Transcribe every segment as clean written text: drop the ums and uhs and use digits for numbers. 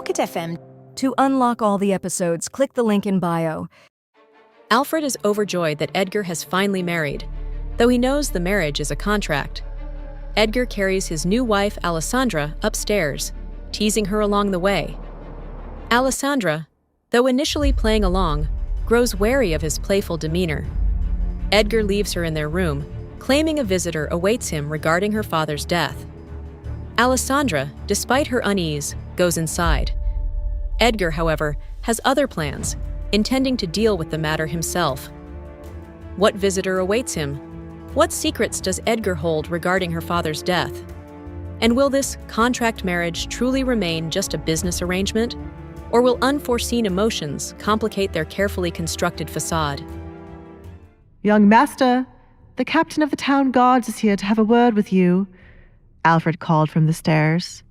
Pocket FM. To unlock all the episodes, click the link in bio. Alfred is overjoyed that Edgar has finally married, though he knows the marriage is a contract. Edgar carries his new wife, Alessandra, upstairs, teasing her along the way. Alessandra, though initially playing along, grows wary of his playful demeanor. Edgar leaves her in their room, claiming a visitor awaits him regarding her father's death. Alessandra, despite her unease, goes inside. Edgar, however, has other plans, intending to deal with the matter himself. What visitor awaits him? What secrets does Edgar hold regarding her father's death? And will this contract marriage truly remain just a business arrangement? Or will unforeseen emotions complicate their carefully constructed facade? "Young master, the captain of the town guards is here to have a word with you," Alfred called from the stairs.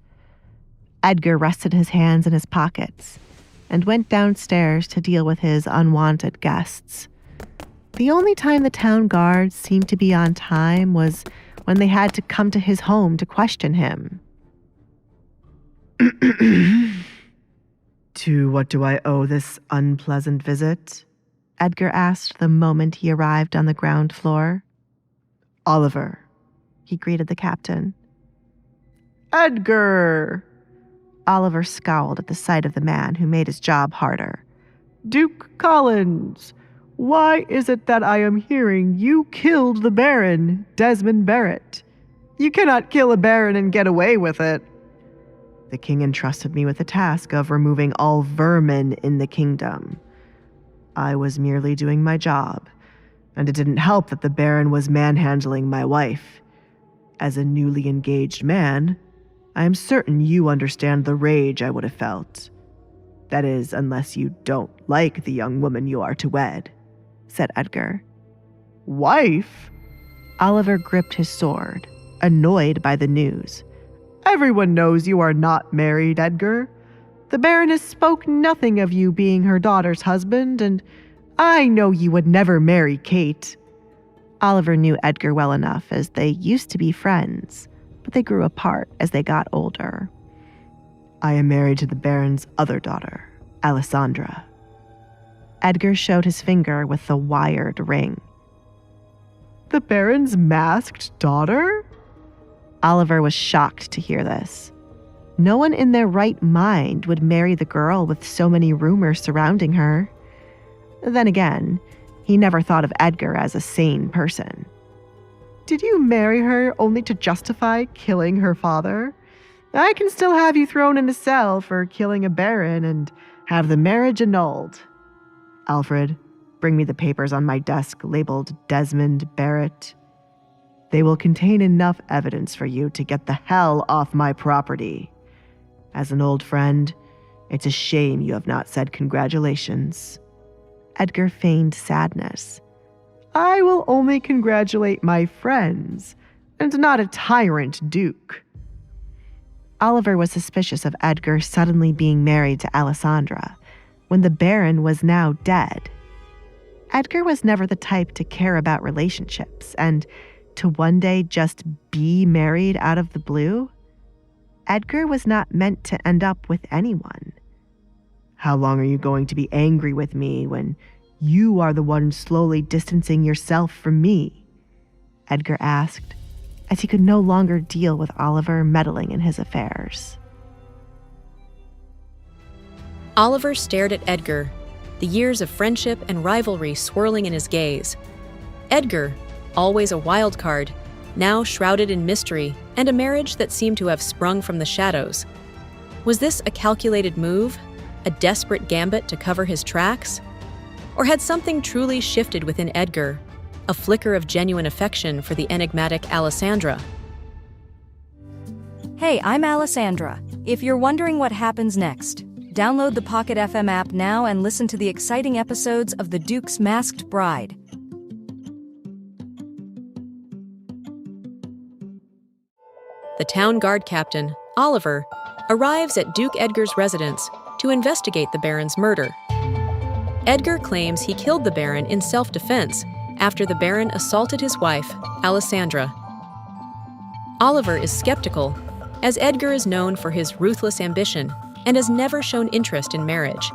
Edgar rested his hands in his pockets and went downstairs to deal with his unwanted guests. The only time the town guards seemed to be on time was when they had to come to his home to question him. "To what do I owe this unpleasant visit?" Edgar asked the moment he arrived on the ground floor. "Oliver," he greeted the captain. "Edgar!" Oliver scowled at the sight of the man who made his job harder. "Duke Collins, why is it that I am hearing you killed the Baron, Desmond Barrett? You cannot kill a Baron and get away with it." "The king entrusted me with the task of removing all vermin in the kingdom. I was merely doing my job, and it didn't help that the Baron was manhandling my wife. As a newly engaged man, I am certain you understand the rage I would have felt. That is, unless you don't like the young woman you are to wed," said Edgar. "Wife?" Oliver gripped his sword, annoyed by the news. "Everyone knows you are not married, Edgar. The Baroness spoke nothing of you being her daughter's husband, and I know you would never marry Kate." Oliver knew Edgar well enough, as they used to be friends, but they grew apart as they got older. "I am married to the Baron's other daughter, Alessandra." Edgar showed his finger with the wired ring. "The Baron's masked daughter?" Oliver was shocked to hear this. No one in their right mind would marry the girl with so many rumors surrounding her. Then again, he never thought of Edgar as a sane person. "Did you marry her only to justify killing her father? I can still have you thrown in a cell for killing a baron and have the marriage annulled. Alfred, bring me the papers on my desk labeled Desmond Barrett. They will contain enough evidence for you to get the hell off my property. As an old friend, it's a shame you have not said congratulations." Edgar feigned sadness. "I will only congratulate my friends, and not a tyrant duke." Oliver was suspicious of Edgar suddenly being married to Alessandra, when the Baron was now dead. Edgar was never the type to care about relationships, and to one day just be married out of the blue? Edgar was not meant to end up with anyone. "How long are you going to be angry with me when you are the one slowly distancing yourself from me?" Edgar asked, as he could no longer deal with Oliver meddling in his affairs. Oliver stared at Edgar, the years of friendship and rivalry swirling in his gaze. Edgar, always a wild card, now shrouded in mystery and a marriage that seemed to have sprung from the shadows. Was this a calculated move, a desperate gambit to cover his tracks? Or had something truly shifted within Edgar, a flicker of genuine affection for the enigmatic Alessandra? Hey, I'm Alessandra. If you're wondering what happens next, download the Pocket FM app now and listen to the exciting episodes of The Duke's Masked Bride. The town guard captain, Oliver, arrives at Duke Edgar's residence to investigate the Baron's murder. Edgar claims he killed the Baron in self-defense after the Baron assaulted his wife, Alessandra. Oliver is skeptical, as Edgar is known for his ruthless ambition and has never shown interest in marriage.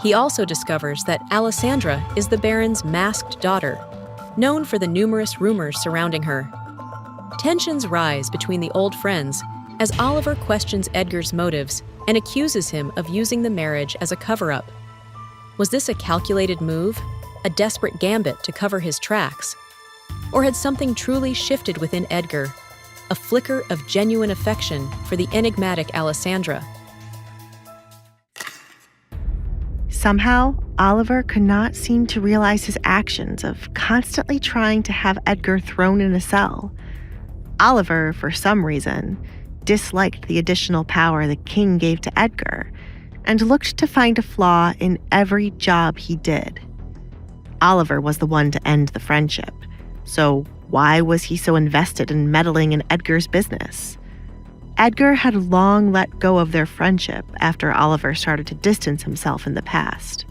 He also discovers that Alessandra is the Baron's masked daughter, known for the numerous rumors surrounding her. Tensions rise between the old friends as Oliver questions Edgar's motives and accuses him of using the marriage as a cover-up. Was this a calculated move, a desperate gambit to cover his tracks? Or had something truly shifted within Edgar, a flicker of genuine affection for the enigmatic Alessandra? Somehow, Oliver could not seem to realize his actions of constantly trying to have Edgar thrown in a cell. Oliver, for some reason, disliked the additional power the king gave to Edgar and looked to find a flaw in every job he did. Oliver was the one to end the friendship, so why was he so invested in meddling in Edgar's business? Edgar had long let go of their friendship after Oliver started to distance himself in the past.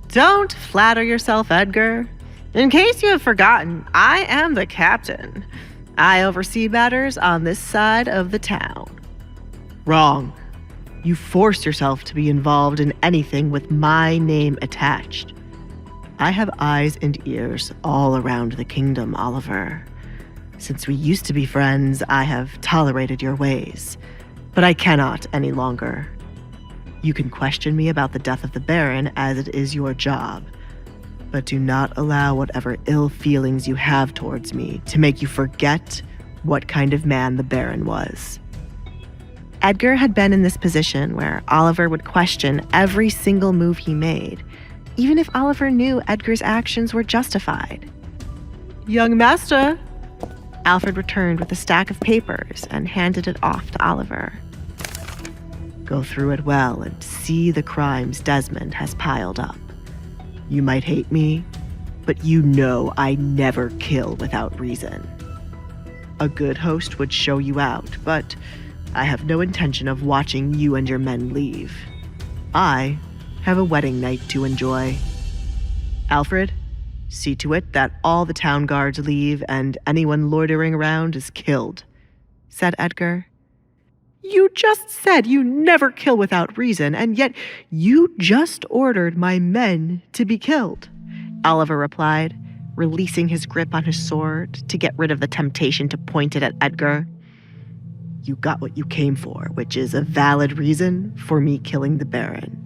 Don't flatter yourself, Edgar. In case you have forgotten, I am the captain. I oversee matters on this side of the town. Wrong. You force yourself to be involved in anything with my name attached. I have eyes and ears all around the kingdom, Oliver. Since we used to be friends, I have tolerated your ways, but I cannot any longer. You can question me about the death of the Baron as it is your job, but do not allow whatever ill feelings you have towards me to make you forget what kind of man the Baron was. Edgar had been in this position where Oliver would question every single move he made, even if Oliver knew Edgar's actions were justified. Young master, Alfred returned with a stack of papers and handed it off to Oliver. Go through it well and see the crimes Desmond has piled up. You might hate me, but you know I never kill without reason. A good host would show you out, but I have no intention of watching you and your men leave. I have a wedding night to enjoy. Alfred, see to it that all the town guards leave and anyone loitering around is killed, said Edgar. You just said you never kill without reason, and yet you just ordered my men to be killed, Oliver replied, releasing his grip on his sword to get rid of the temptation to point it at Edgar. You got what you came for, which is a valid reason for me killing the Baron.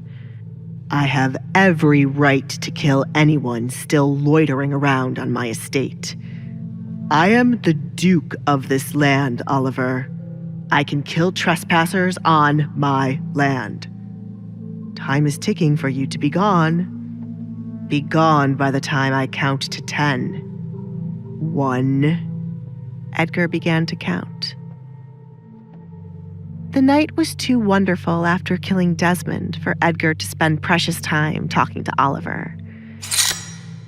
I have every right to kill anyone still loitering around on my estate. I am the Duke of this land, Oliver. I can kill trespassers on my land. Time is ticking for you to be gone. Be gone by the time I count to 10. 1. Edgar began to count. The night was too wonderful after killing Desmond for Edgar to spend precious time talking to Oliver.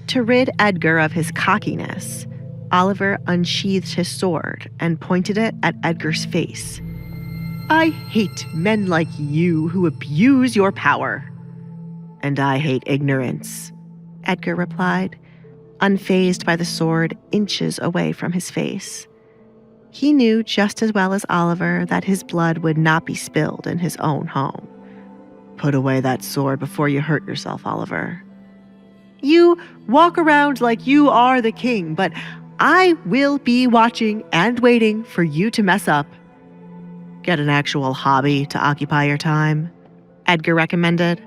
To rid Edgar of his cockiness, Oliver unsheathed his sword and pointed it at Edgar's face. I hate men like you who abuse your power. And I hate ignorance, Edgar replied, unfazed by the sword inches away from his face. He knew just as well as Oliver that his blood would not be spilled in his own home. Put away that sword before you hurt yourself, Oliver. You walk around like you are the king, but I will be watching and waiting for you to mess up. Get an actual hobby to occupy your time, Edgar recommended.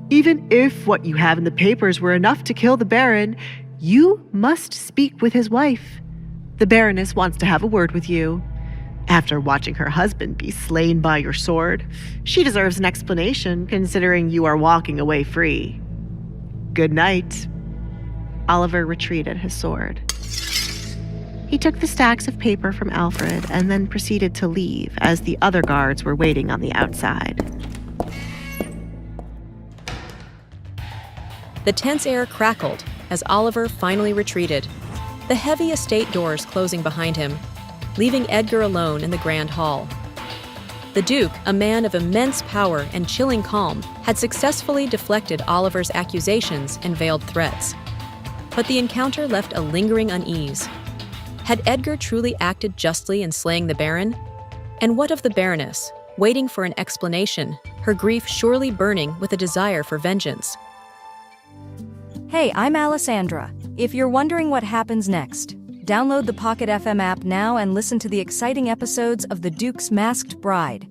Even if what you have in the papers were enough to kill the Baron, you must speak with his wife. The Baroness wants to have a word with you. After watching her husband be slain by your sword, she deserves an explanation considering you are walking away free. Good night. Oliver retreated his sword. He took the stacks of paper from Alfred and then proceeded to leave as the other guards were waiting on the outside. The tense air crackled as Oliver finally retreated, the heavy estate doors closing behind him, leaving Edgar alone in the grand hall. The Duke, a man of immense power and chilling calm, had successfully deflected Oliver's accusations and veiled threats. But the encounter left a lingering unease. Had Edgar truly acted justly in slaying the Baron? And what of the Baroness, waiting for an explanation, her grief surely burning with a desire for vengeance. Hey, I'm Alessandra. If you're wondering what happens next, download the Pocket FM app now and listen to the exciting episodes of The Duke's Masked Bride.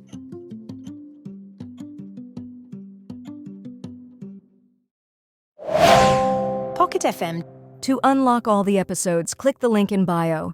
Pocket FM. To unlock all the episodes, click the link in bio.